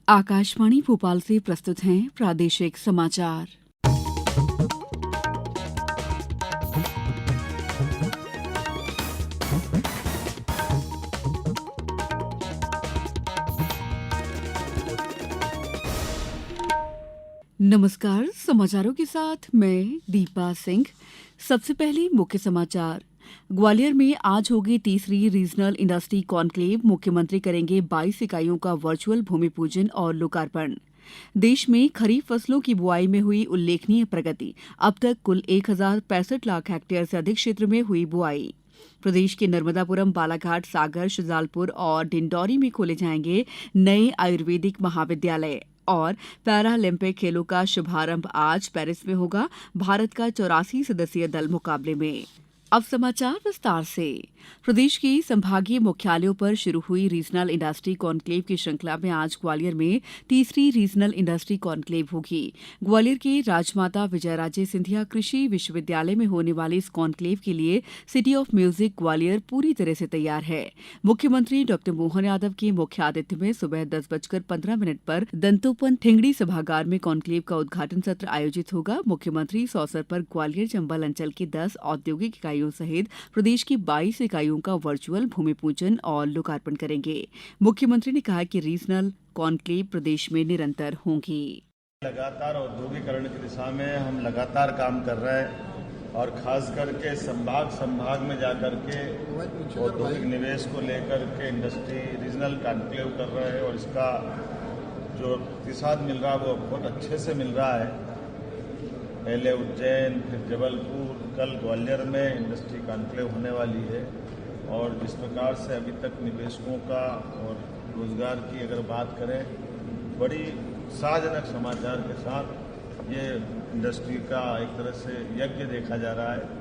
आकाशवाणी भोपाल से प्रस्तुत हैं प्रादेशिक समाचार। नमस्कार, समाचारों के साथ मैं दीपा सिंह। सबसे पहले मुख्य समाचार। ग्वालियर में आज होगी तीसरी रीजनल इंडस्ट्री कॉन्क्लेव। मुख्यमंत्री करेंगे 22 इकाइयों का वर्चुअल भूमि पूजन और लोकार्पण। देश में खरीफ फसलों की बुआई में हुई उल्लेखनीय प्रगति। अब तक कुल 1065 लाख हेक्टेयर से अधिक क्षेत्र में हुई बुआई। प्रदेश के नर्मदापुरम, बालाघाट, सागर, शुजालपुर और डिंडौरी में खोले जाएंगे नए आयुर्वेदिक महाविद्यालय। और पैरालंपिक खेलों का शुभारंभ आज पेरिस में होगा। भारत का 84 सदस्यीय दल मुकाबले में। अब समाचार विस्तार से। प्रदेश के संभागीय मुख्यालयों पर शुरू हुई रीजनल इंडस्ट्री कॉन्क्लेव की श्रृंखला में आज ग्वालियर में तीसरी रीजनल इंडस्ट्री कॉन्क्लेव होगी। ग्वालियर के राजमाता विजयराजे सिंधिया कृषि विश्वविद्यालय में होने वाले इस कॉन्क्लेव के लिए सिटी ऑफ म्यूजिक ग्वालियर पूरी तरह से तैयार है। मुख्यमंत्री डॉ मोहन यादव के मुख्य आतिथ्य में सुबह 10:15 पर दंतोपंत ठिंगड़ी सभागार में कॉन्क्लेव का उद्घाटन सत्र आयोजित होगा। मुख्यमंत्री इस अवसर पर ग्वालियर चंबल अंचल की 10 औद्योगिक इकाइयों सहित प्रदेश की 22 इकाइयों का वर्चुअल भूमि पूजन और लोकार्पण करेंगे। मुख्यमंत्री ने कहा कि रीजनल कॉन्क्लेव प्रदेश में निरंतर होंगी। लगातार औद्योगिकरण की दिशा में हम लगातार काम कर रहे हैं और खास करके संभाग में जाकर के औद्योगिक निवेश को लेकर के इंडस्ट्री रीजनल कॉन्क्लेव कर रहे हैं और इसका जो प्रतिसाद मिल रहा है वो बहुत अच्छे से मिल रहा है। पहले उज्जैन, फिर जबलपुर, कल ग्वालियर में इंडस्ट्री कॉन्क्लेव होने वाली है। और जिस प्रकार से अभी तक निवेशकों का और रोजगार की अगर बात करें, बड़ी उत्साहजनक समाचार के साथ ये इंडस्ट्री का एक तरह से यज्ञ देखा जा रहा है।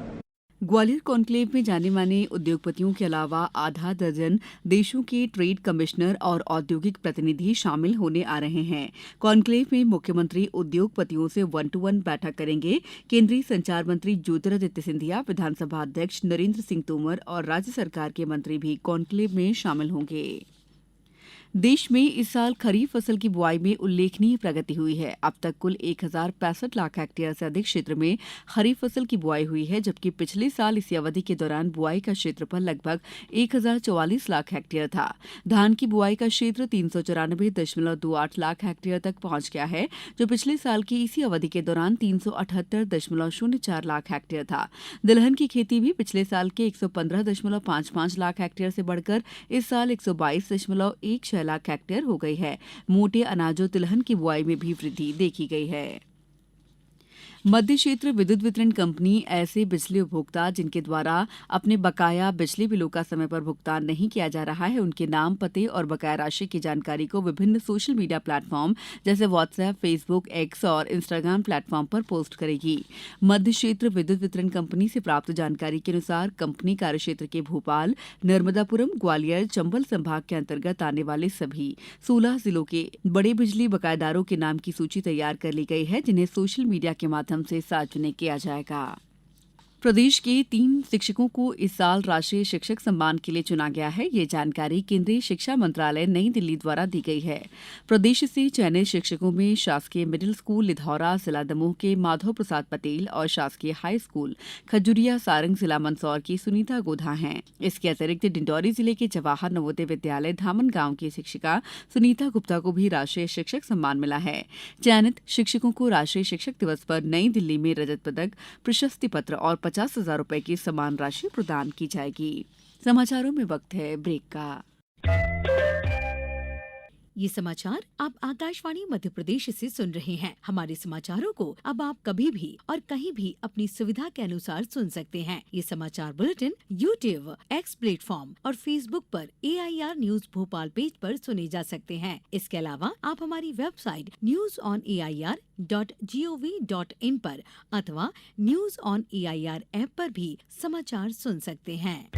ग्वालियर कॉन्क्लेव में जाने माने उद्योगपतियों के अलावा आधा दर्जन देशों के ट्रेड कमिश्नर और औद्योगिक प्रतिनिधि शामिल होने आ रहे हैं। कॉन्क्लेव में मुख्यमंत्री उद्योगपतियों से 1-to-1 बैठक करेंगे। केंद्रीय संचार मंत्री ज्योतिरादित्य सिंधिया, विधानसभा अध्यक्ष नरेंद्र सिंह तोमर और राज्य सरकार के मंत्री भी कॉन्क्लेव में शामिल होंगे। देश में इस साल खरीफ फसल की बुआई में उल्लेखनीय प्रगति हुई है। अब तक कुल 1065 लाख हेक्टेयर से अधिक क्षेत्र में खरीफ फसल की बुआई हुई है, जबकि पिछले साल इसी अवधि के दौरान बुआई का क्षेत्रफल लगभग 1044 लाख हेक्टेयर था। धान की बुआई का क्षेत्र 394.28 लाख हेक्टेयर तक पहुंच गया है, जो पिछले साल की इसी अवधि के दौरान 378.04 लाख हेक्टेयर था। दलहन की खेती भी पिछले साल के 115.55 लाख हेक्टेयर से बढ़कर इस साल 122.16 लाख हेक्टेयर हो गई है। मोटे अनाजों तिलहन की बुआई में भी वृद्धि देखी गई है। मध्य क्षेत्र विद्युत वितरण कंपनी ऐसे बिजली उपभोक्ता जिनके द्वारा अपने बकाया बिजली बिलों का समय पर भुगतान नहीं किया जा रहा है, उनके नाम, पते और बकाया राशि की जानकारी को विभिन्न सोशल मीडिया प्लेटफॉर्म जैसे व्हाट्सएप, फेसबुक, एक्स और इंस्टाग्राम प्लेटफॉर्म पर पोस्ट करेगी। मध्य क्षेत्र विद्युत वितरण कंपनी से प्राप्त जानकारी के अनुसार कंपनी कार्यक्षेत्र के भोपाल, नर्मदापुरम, ग्वालियर, चंबल संभाग के अंतर्गत आने वाले सभी 16 जिलों के बड़े बिजली बकायेदारों के नाम की सूची तैयार कर ली गई है, जिन्हें सोशल मीडिया के माध्यम से सार्वजनिक किया जाएगा। प्रदेश के 3 शिक्षकों को इस साल राष्ट्रीय शिक्षक सम्मान के लिए चुना गया है। ये जानकारी केंद्रीय शिक्षा मंत्रालय नई दिल्ली द्वारा दी गई है। प्रदेश से चयनित शिक्षकों में शासकीय मिडिल स्कूल लिधौरा जिला दमोह के माधव प्रसाद पटेल और शासकीय हाई स्कूल खजुरिया सारंग जिला मंदसौर की सुनीता गोधा हैं। इसके अतिरिक्त डिंडौरी जिले के जवाहर नवोदय विद्यालय धामन गांव की शिक्षिका सुनीता गुप्ता को भी राष्ट्रीय शिक्षक सम्मान मिला है। चयनित शिक्षकों को राष्ट्रीय शिक्षक दिवस पर नई दिल्ली में रजत पदक, प्रशस्ति पत्र और 50,000 रुपए की सम्मान राशि प्रदान की जाएगी। समाचारों में वक्त है ब्रेक का। ये समाचार आप आकाशवाणी मध्य प्रदेश से सुन रहे हैं। हमारे समाचारों को अब आप कभी भी और कहीं भी अपनी सुविधा के अनुसार सुन सकते हैं। ये समाचार बुलेटिन YouTube, X प्लेटफॉर्म और Facebook पर AIR न्यूज भोपाल पेज पर सुने जा सकते हैं। इसके अलावा आप हमारी वेबसाइट newsonair.gov.in पर अथवा न्यूज ऑन AIR ऐप पर भी समाचार सुन सकते हैं।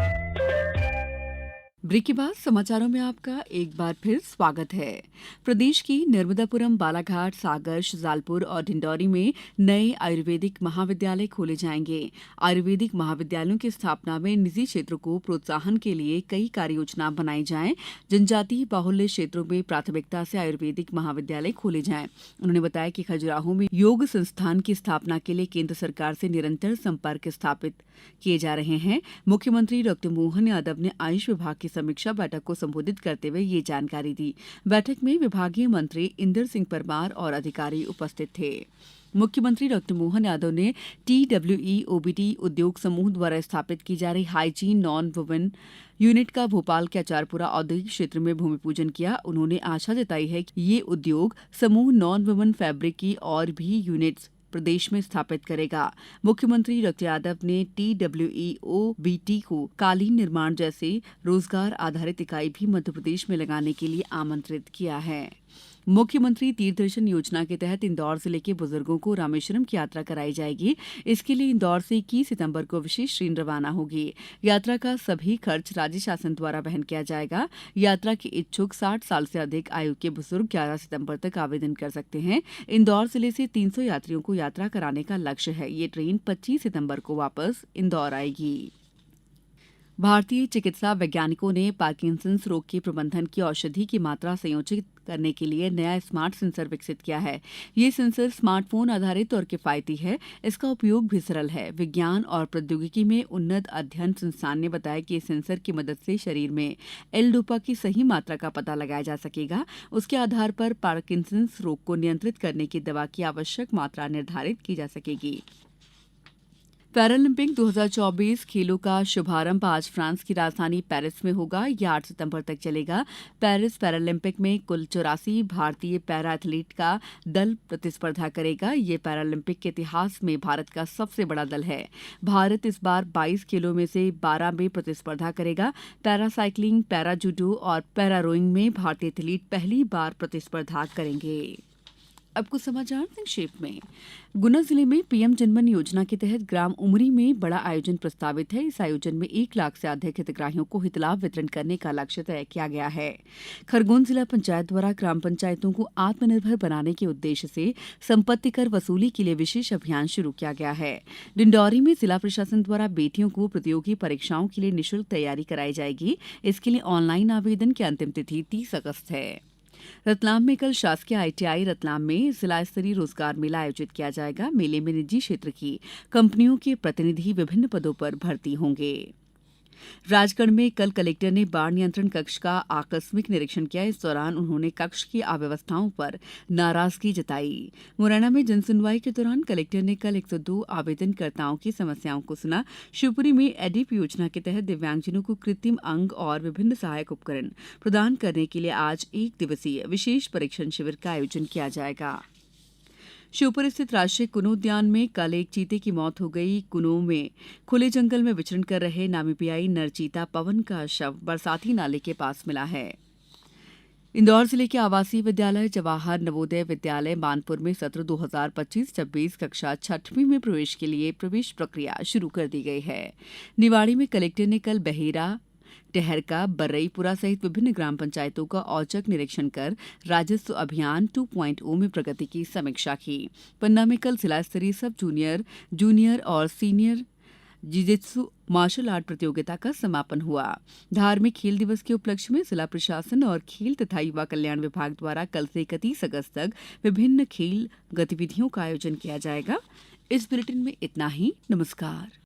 ब्रेक के बाद समाचारों में आपका एक बार फिर स्वागत है। प्रदेश की नर्मदापुरम, बालाघाट, सागर, शुजालपुर और डिंडौरी में नए आयुर्वेदिक महाविद्यालय खोले जाएंगे। आयुर्वेदिक महाविद्यालयों की स्थापना में निजी क्षेत्र को प्रोत्साहन के लिए कई कार्य योजना बनाई जाए। जनजातीय बाहुल्य क्षेत्रों में प्राथमिकता से आयुर्वेदिक महाविद्यालय खोले जाएं। उन्होंने बताया कि खजुराहो में योग संस्थान की स्थापना के लिए केंद्र सरकार से निरंतर संपर्क स्थापित किए जा रहे हैं। मुख्यमंत्री डॉ मोहन यादव ने आयुष विभाग की समीक्षा बैठक को संबोधित करते हुए ये जानकारी दी। बैठक में विभागीय मंत्री इंदर सिंह परमार और अधिकारी उपस्थित थे। मुख्यमंत्री डॉ मोहन यादव ने TWE-OBD उद्योग समूह द्वारा स्थापित की जा रही हाइजीन नॉन वुमेन यूनिट का भोपाल के आचारपुरा औद्योगिक क्षेत्र में भूमि पूजन किया। उन्होंने आशा जताई है कि ये उद्योग समूह नॉन वुमेन फैब्रिक की और भी यूनिट्स प्रदेश में स्थापित करेगा। मुख्यमंत्री डॉ यादव ने TWE-OBD को कालीन निर्माण जैसे रोजगार आधारित इकाई भी मध्यप्रदेश में लगाने के लिए आमंत्रित किया है। मुख्यमंत्री तीर्थदर्शन योजना के तहत इंदौर जिले के बुजुर्गों को रामेश्वरम की यात्रा कराई जाएगी। इसके लिए इंदौर से 21 सितंबर को विशेष ट्रेन रवाना होगी। यात्रा का सभी खर्च राज्य शासन द्वारा वहन किया जाएगा। यात्रा के इच्छुक 60 साल से अधिक आयु के बुजुर्ग 11 सितंबर तक आवेदन कर सकते हैं। इंदौर जिले से 300 यात्रियों को यात्रा कराने का लक्ष्य है। ये ट्रेन 25 सितंबर को वापस इंदौर आएगी। भारतीय चिकित्सा वैज्ञानिकों ने पार्किंसंस रोग के प्रबंधन की औषधि की मात्रा संयोजित करने के लिए नया स्मार्ट सेंसर विकसित किया है। ये सेंसर स्मार्टफोन आधारित और किफायती है। इसका उपयोग भी सरल है। विज्ञान और प्रौद्योगिकी में उन्नत अध्ययन संस्थान ने बताया कि इस सेंसर की मदद से शरीर में एल-डोपा की सही मात्रा का पता लगाया जा सकेगा। उसके आधार पर पार्किंसंस रोग को नियंत्रित करने की दवा की आवश्यक मात्रा निर्धारित की जा सकेगी। पैरालंपिक 2024 खेलों का शुभारंभ आज फ्रांस की राजधानी पेरिस में होगा। यह 8 सितंबर तक चलेगा। पेरिस पैरालंपिक में कुल 84 भारतीय पैरा एथलीट का दल प्रतिस्पर्धा करेगा। ये पैरालंपिक के इतिहास में भारत का सबसे बड़ा दल है। भारत इस बार 22 खेलों में से 12 में प्रतिस्पर्धा करेगा। पैरा साइकिलिंग, पैरा जूडो और पैरा रोइंग में भारतीय एथलीट पहली बार प्रतिस्पर्धा करेंगे। अब कुछ समाचार संक्षेप में। गुना जिले में पीएम जनमन योजना के तहत ग्राम उमरी में बड़ा आयोजन प्रस्तावित है। इस आयोजन में 1 लाख से अधिक हितग्राहियों को हितलाभ वितरण करने का लक्ष्य तय किया गया है। खरगोन जिला पंचायत द्वारा ग्राम पंचायतों को आत्मनिर्भर बनाने के उद्देश्य से संपत्ति कर वसूली के लिए विशेष अभियान शुरू किया गया है। डिंडौरी में जिला प्रशासन द्वारा बेटियों को प्रतियोगी परीक्षाओं के लिए निःशुल्क तैयारी कराई जाएगी। इसके लिए ऑनलाइन आवेदन की अंतिम तिथि 30 अगस्त है। रतलाम में कल शासकीय ITI रतलाम में जिला स्तरीय रोजगार मेला आयोजित किया जाएगा। मेले में निजी क्षेत्र की कंपनियों के प्रतिनिधि विभिन्न पदों पर भर्ती होंगे। राजगढ़ में कल कलेक्टर ने बाढ़ नियंत्रण कक्ष का आकस्मिक निरीक्षण किया। इस दौरान उन्होंने कक्ष की अव्यवस्थाओं पर नाराजगी जताई। मुरैना में जनसुनवाई के दौरान कलेक्टर ने कल 102 आवेदनकर्ताओं की समस्याओं को सुना। शिवपुरी में एडिप योजना के तहत दिव्यांगजनों को कृत्रिम अंग और विभिन्न सहायक उपकरण प्रदान करने के लिए आज 1 दिवसीय विशेष परीक्षण शिविर का आयोजन किया जाएगा। श्योपुर स्थित राष्ट्रीय कुनो उद्यान में कल एक चीते की मौत हो गई। कुनो में खुले जंगल में विचरण कर रहे नामीबियाई नर चीता पवन का शव बरसाती नाले के पास मिला है। इंदौर जिले के आवासीय विद्यालय जवाहर नवोदय विद्यालय मानपुर में सत्र 2025-26 कक्षा 6वीं में प्रवेश के लिए प्रवेश प्रक्रिया शुरू कर दी गई है। निवाड़ी में कलेक्टर ने कल बहेरा, टहरका, बर्रईपुरा सहित विभिन्न ग्राम पंचायतों का औचक निरीक्षण कर राजस्व अभियान 2.0 में प्रगति की समीक्षा की। पन्ना में कल जिला स्तरीय सब जूनियर और सीनियर जिजित्सु मार्शल आर्ट प्रतियोगिता का समापन हुआ। धार्मिक खेल दिवस के उपलक्ष्य में जिला प्रशासन और खेल तथा युवा कल्याण विभाग द्वारा कल से 31 अगस्त तक विभिन्न खेल गतिविधियों का आयोजन किया जाएगा। इस बुलेटिन में इतना ही। नमस्कार।